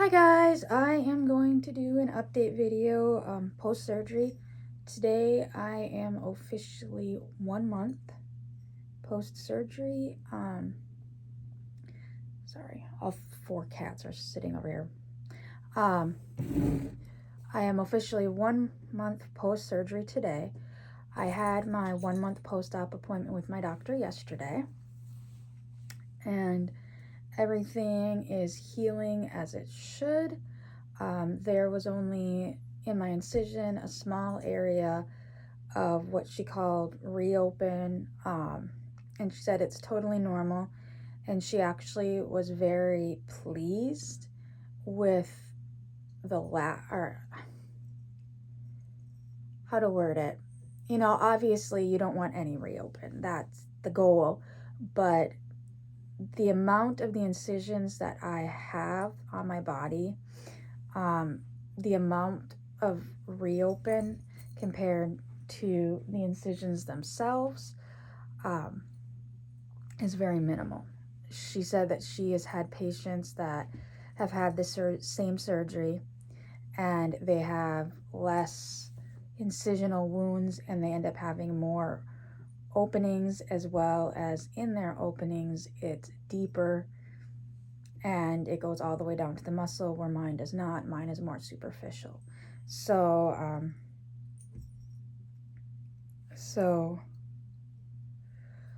Hi guys, I am going to do an update video post-surgery. Today I am officially 1 month post-surgery. Sorry, all 4 cats are sitting over here. I am officially 1 month post-surgery today. I had my 1 month post-op appointment with my doctor yesterday, and everything is healing as it should. There was only in my incision a small area of what she called reopen, and she said it's totally normal, and she actually was very pleased with the how to word it. You know, obviously you don't want any reopen, that's the goal, but the amount of the incisions that I have on my body, the amount of reopen compared to the incisions themselves is very minimal. She said that she has had patients that have had the same surgery and they have less incisional wounds and they end up having more openings, as well as in their openings it's deeper and it goes all the way down to the muscle, where mine does not. Mine is more superficial. So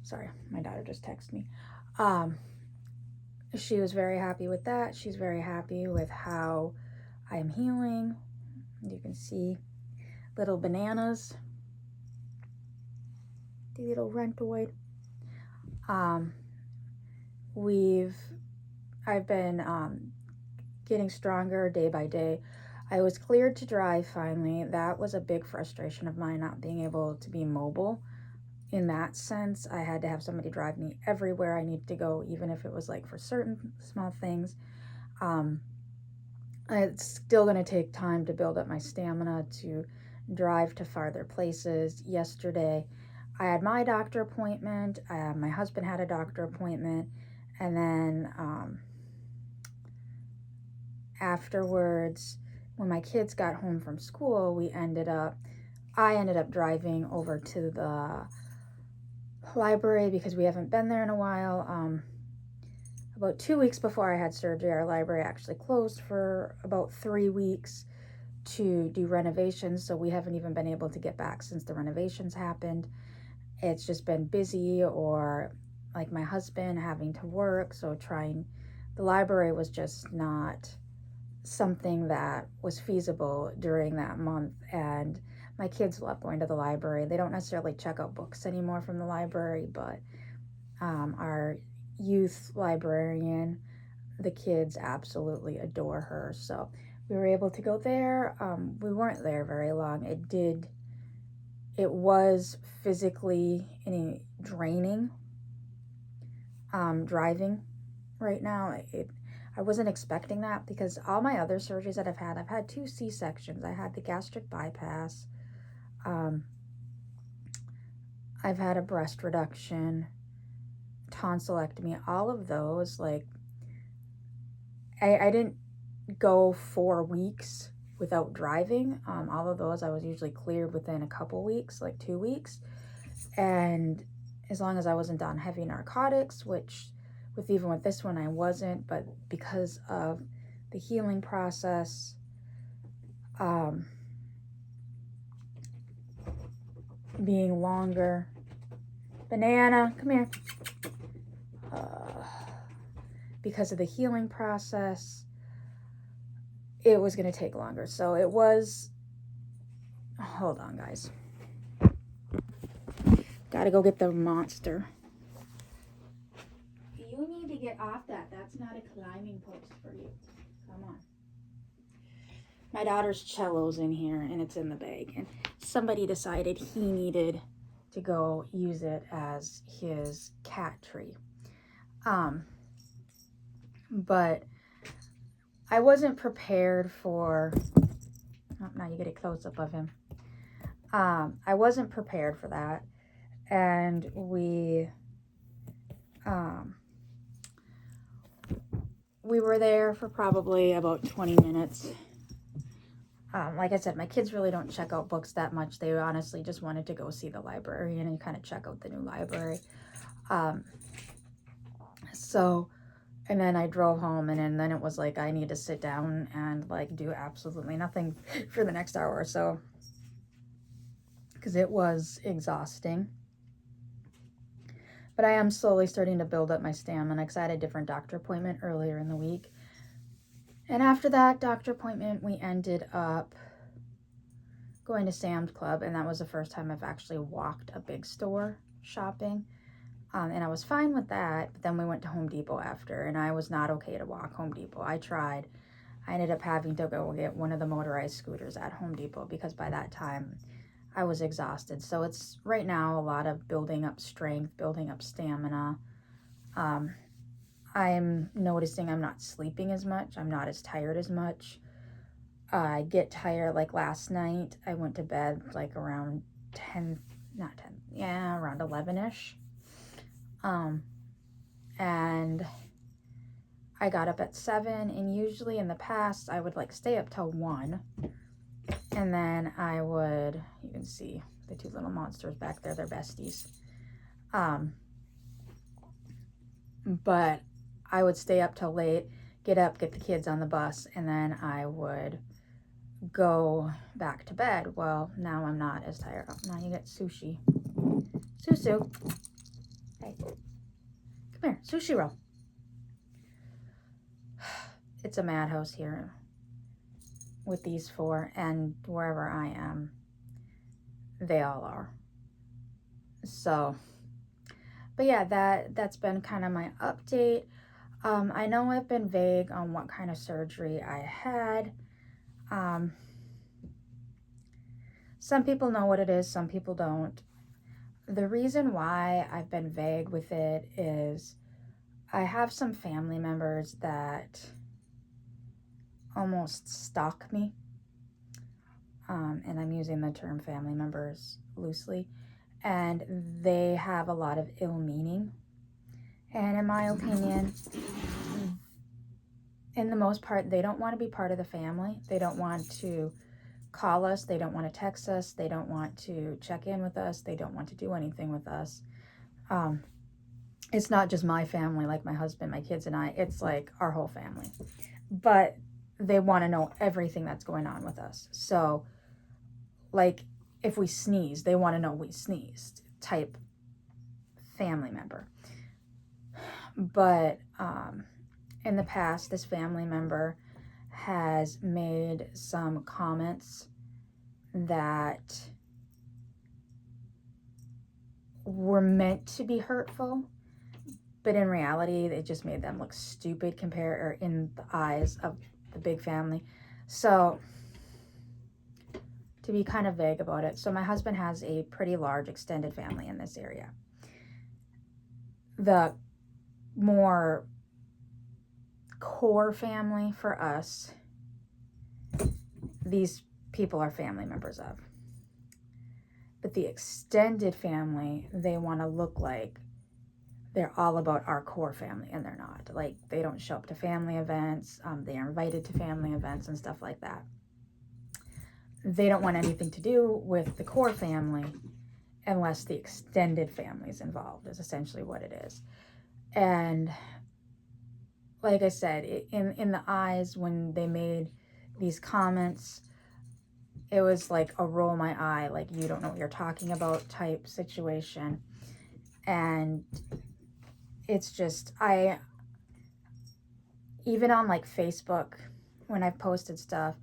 sorry, my daughter just texted me. She was very happy with that. She's very happy with how I am healing. You can see little bananas, the little rentoid. I've been getting stronger day by day. I was cleared to drive finally. That was a big frustration of mine, not being able to be mobile. In that sense, I had to have somebody drive me everywhere I needed to go, even if it was like for certain small things. It's still going to take time to build up my stamina to drive to farther places. Yesterday, I had my doctor appointment. My husband had a doctor appointment. And then afterwards, when my kids got home from school, I ended up driving over to the library because we haven't been there in a while. About 2 weeks before I had surgery, our library actually closed for about 3 weeks to do renovations, so we haven't even been able to get back since the renovations happened. It's just been busy, or like my husband having to work, so the library was just not something that was feasible during that month. And my kids love going to the library. They don't necessarily check out books anymore from the library, but our youth librarian, the kids absolutely adore her. So we were able to go there. We weren't there very long. It was physically draining driving right now. I wasn't expecting that, because all my other surgeries that I've had 2 C-sections. I had the gastric bypass. I've had a breast reduction, tonsillectomy, all of those. Like, I didn't go 4 weeks without driving. All of those I was usually cleared within a couple weeks, like 2 weeks. And as long as I wasn't on heavy narcotics, which even with this one I wasn't, but because of the healing process, being longer. Banana, come here. Because of the healing process, it was going to take longer. So it was, hold on guys. Gotta go get the monster. You need to get off that. That's not a climbing post for you. Come on. My daughter's cello's in here and it's in the bag. And somebody decided he needed to go use it as his cat tree. But I wasn't prepared for, oh, now you get a close-up of him. I wasn't prepared for that. And we were there for probably about 20 minutes. Like I said, my kids really don't check out books that much. They honestly just wanted to go see the library and kind of check out the new library. And then I drove home, and then it was like I need to sit down and like do absolutely nothing for the next hour or so, because it was exhausting. But I am slowly starting to build up my stamina because I had a different doctor appointment earlier in the week. And after that doctor appointment, we ended up going to Sam's Club, and that was the first time I've actually walked a big store shopping. And I was fine with that, but then we went to Home Depot after, and I was not okay to walk Home Depot. I tried. I ended up having to go get one of the motorized scooters at Home Depot because by that time I was exhausted. So it's right now a lot of building up strength, building up stamina. I'm noticing I'm not sleeping as much. I'm not as tired as much. I get tired. Like last night, I went to bed like around 10, not 10, yeah, around 11-ish. And I got up at 7, and usually in the past I would like stay up till 1, and then I would, you can see the two little monsters back there, they're besties. But I would stay up till late, get up, get the kids on the bus, and then I would go back to bed. Well, now I'm not as tired. Oh, now you get sushi. Susu. Hey. Come here, sushi roll. It's a madhouse here with these 4, and wherever I am, they all are. So, but yeah, that's been kind of my update. I know I've been vague on what kind of surgery I had. Some people know what it is, some people don't. The reason why I've been vague with it is I have some family members that almost stalk me. And I'm using the term family members loosely. And they have a lot of ill meaning. And in my opinion, in the most part, they don't want to be part of the family. They don't want to call us. They don't want to text us. They don't want to check in with us. They don't want to do anything with us. It's not just my family, like my husband, my kids, and I. It's like our whole family. But they want to know everything that's going on with us. So, like, if we sneeze, they want to know we sneezed, type family member. But in the past, this family member has made some comments that were meant to be hurtful, but in reality, it just made them look stupid in the eyes of the big family. So, to be kind of vague about it, so my husband has a pretty large extended family in this area. The more core family for us, these people are family members of. But the extended family, they want to look like they're all about our core family, and they're not. Like, they don't show up to family events. They are invited to family events and stuff like that. They don't want anything to do with the core family unless the extended family is involved, is essentially what it is. And like I said, in the eyes, when they made these comments, it was like a roll my eye, like you don't know what you're talking about type situation. And it's just, even on like Facebook, when I've posted stuff,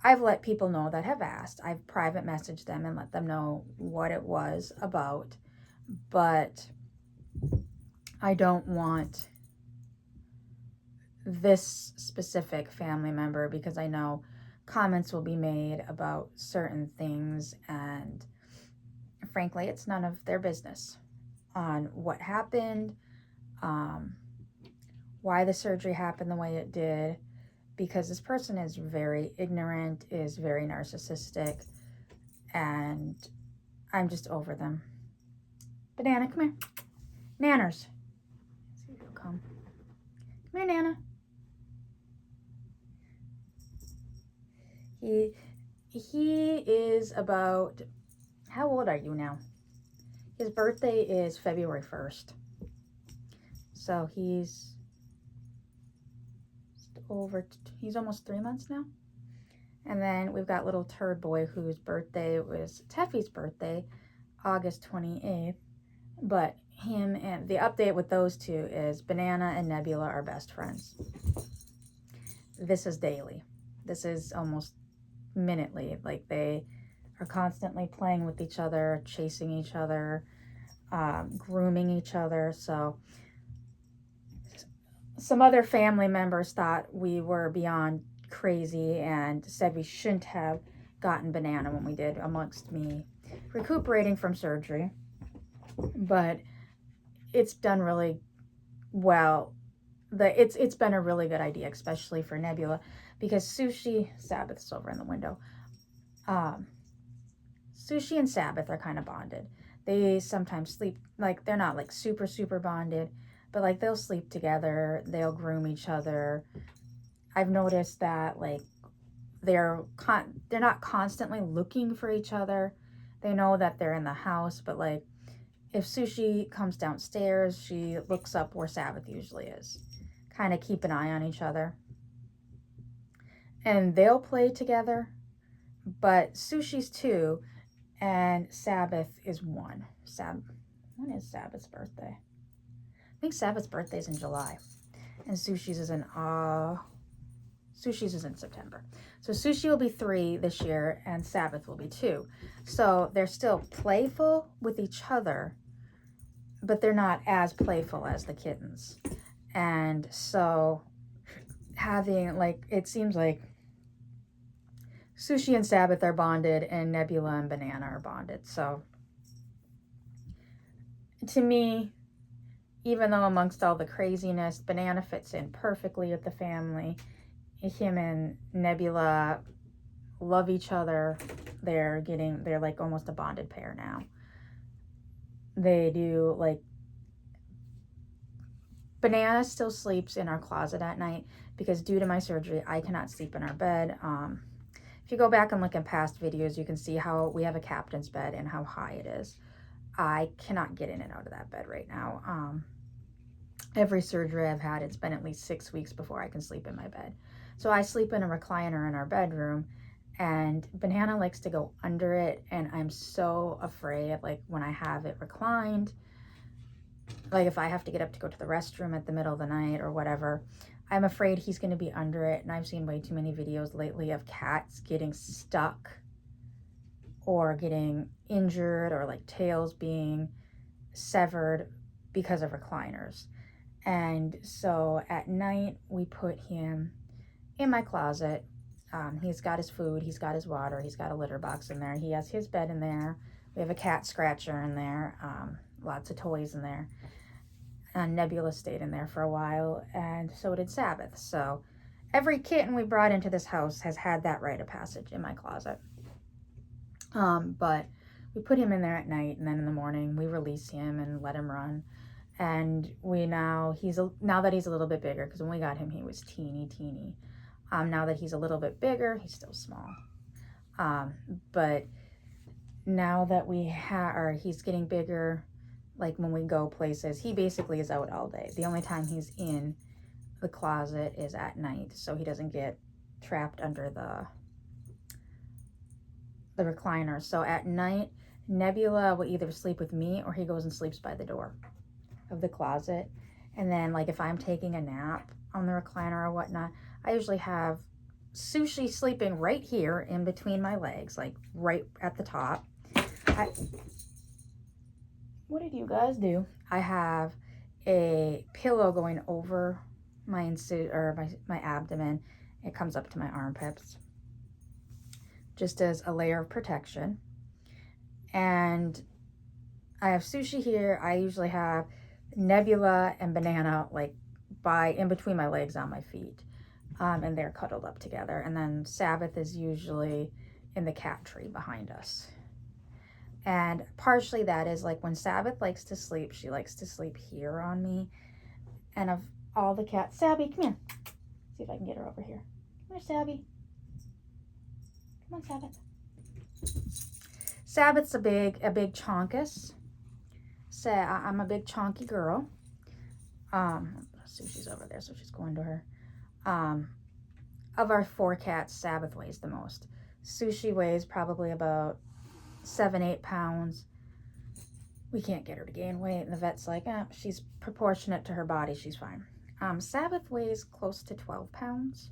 I've let people know that have asked. I've private messaged them and let them know what it was about. But I don't want this specific family member, because I know comments will be made about certain things, and frankly, it's none of their business on what happened, why the surgery happened the way it did, because this person is very ignorant, is very narcissistic, and I'm just over them. Banana, come here. Nanners. See if you'll come. Come here, Nana. He is about, how old are you now? His birthday is February 1st. So he's he's almost 3 months now. And then we've got little turd boy whose birthday was Teffy's birthday, August 28th. But him and the update with those two is Banana and Nebula are best friends. This is daily. This is almost minutely. Like, they are constantly playing with each other, chasing each other, grooming each other. So some other family members thought we were beyond crazy and said we shouldn't have gotten Banana when we did, amongst me recuperating from surgery. But it's done really well. It's been a really good idea, especially for Nebula, because Sabbath's over in the window. Sushi and Sabbath are kind of bonded. They sometimes sleep, like, they're not like super, super bonded, but like they'll sleep together, they'll groom each other. I've noticed that, like, they're not constantly looking for each other. They know that they're in the house, but like if Sushi comes downstairs, she looks up where Sabbath usually is. Kind of keep an eye on each other. And they'll play together, but Sushi's 2 and Sabbath is 1. When is Sabbath's birthday? I think Sabbath's birthday is in July, and Sushi's is in September. So Sushi will be 3 this year, and Sabbath will be 2. So they're still playful with each other, but they're not as playful as the kittens. And so having, like, it seems like Sushi and Sabbath are bonded, and Nebula and Banana are bonded. So to me, even though amongst all the craziness, Banana fits in perfectly with the family. Him and Nebula love each other. They're like almost a bonded pair now. They do, like, Banana still sleeps in our closet at night because due to my surgery, I cannot sleep in our bed. If you go back and look in past videos, you can see how we have a captain's bed and how high it is. I cannot get in and out of that bed right now. Every surgery I've had, it's been at least 6 weeks before I can sleep in my bed. So I sleep in a recliner in our bedroom, and Banana likes to go under it, and I'm so afraid, like, when I have it reclined, like if I have to get up to go to the restroom at the middle of the night or whatever, I'm afraid he's going to be under it. And I've seen way too many videos lately of cats getting stuck or getting injured, or like tails being severed because of recliners. And so at night we put him in my closet. He's got his food, he's got his water, he's got a litter box in there, he has his bed in there, we have a cat scratcher in there, lots of toys in there. And Nebula stayed in there for a while, and so did Sabbath. So every kitten we brought into this house has had that rite of passage in my closet. But we put him in there at night, and then in the morning we release him and let him run. And now that he's a little bit bigger, because when we got him he was teeny. Now that he's a little bit bigger, he's still small. But now that he's getting bigger, like when we go places, he basically is out all day. The only time he's in the closet is at night, so he doesn't get trapped under the recliner. So at night, Nebula will either sleep with me or he goes and sleeps by the door of the closet. And then, like, if I'm taking a nap on the recliner or whatnot, I usually have Sushi sleeping right here in between my legs, like right at the top. What did you guys do? I have a pillow going over my abdomen. It comes up to my armpits, just as a layer of protection. And I have Sushi here. I usually have Nebula and Banana like in between my legs on my feet, and they're cuddled up together. And then Sabbath is usually in the cat tree behind us. And partially that is, like, when Sabbath likes to sleep, she likes to sleep here on me. And of all the cats, Sabby, come here. See if I can get her over here. Come here, Sabby. Come on, Sabbath. Sabbath's a big chonkus. So I'm a big chonky girl. Sushi's over there, so she's going to her. Of our 4 cats, Sabbath weighs the most. Sushi weighs probably about 7-8 pounds. We can't get her to gain weight, and the vet's like, she's proportionate to her body, she's fine. Sabbath weighs close to 12 pounds.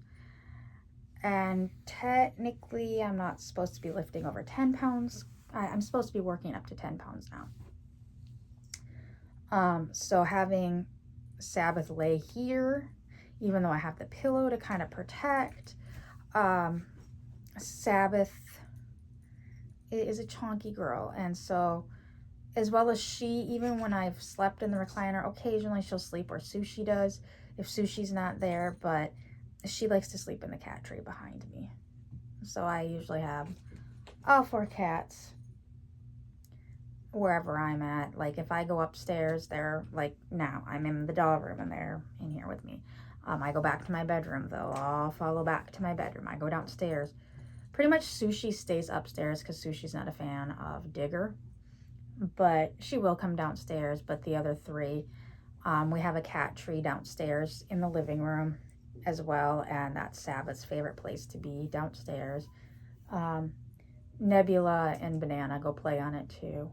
And technically, I'm not supposed to be lifting over 10 pounds. I'm supposed to be working up to 10 pounds now. So having Sabbath lay here, even though I have the pillow to kind of protect, Sabbath is a chonky girl. And so, as well as she, even when I've slept in the recliner, occasionally she'll sleep where Sushi does, if Sushi's not there, but she likes to sleep in the cat tree behind me. So I usually have all 4 cats wherever I'm at. Like if I go upstairs, they're like, now I'm in the doll room and they're in here with me. I go back to my bedroom, they'll all follow back to my bedroom. I go downstairs. Pretty much Sushi stays upstairs because Sushi's not a fan of Digger, but she will come downstairs. But the other 3, we have a cat tree downstairs in the living room as well, and that's Sabbath's favorite place to be, downstairs. Nebula and Banana go play on it too,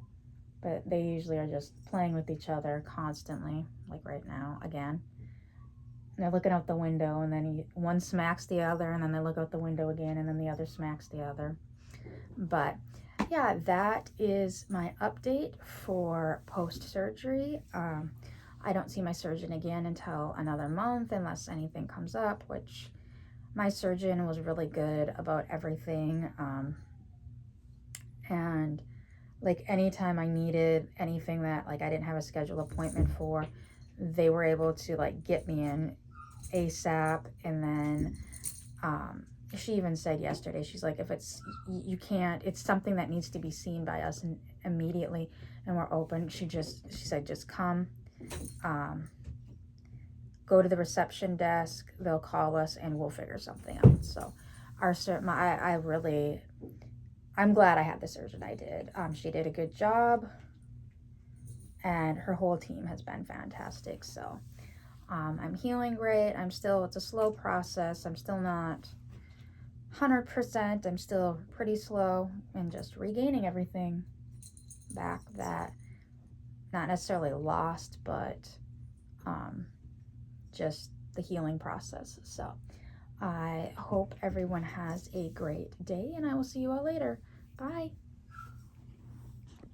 but they usually are just playing with each other constantly, like right now again. And they're looking out the window, and then one smacks the other, and then they look out the window again, and then the other smacks the other. But yeah, that is my update for post-surgery. I don't see my surgeon again until another month unless anything comes up, which my surgeon was really good about everything. And like anytime I needed anything that like I didn't have a scheduled appointment for, they were able to like get me in ASAP. And then she even said yesterday, she's like, if it's, you can't, it's something that needs to be seen by us immediately and we're open, she said, just come, go to the reception desk, they'll call us and we'll figure something out. So I'm glad I had the surgeon I did. She did a good job, and her whole team has been fantastic. So I'm healing great. It's a slow process. I'm still not 100%. I'm still pretty slow in just regaining everything back that not necessarily lost, but just the healing process. So I hope everyone has a great day, and I will see you all later. Bye.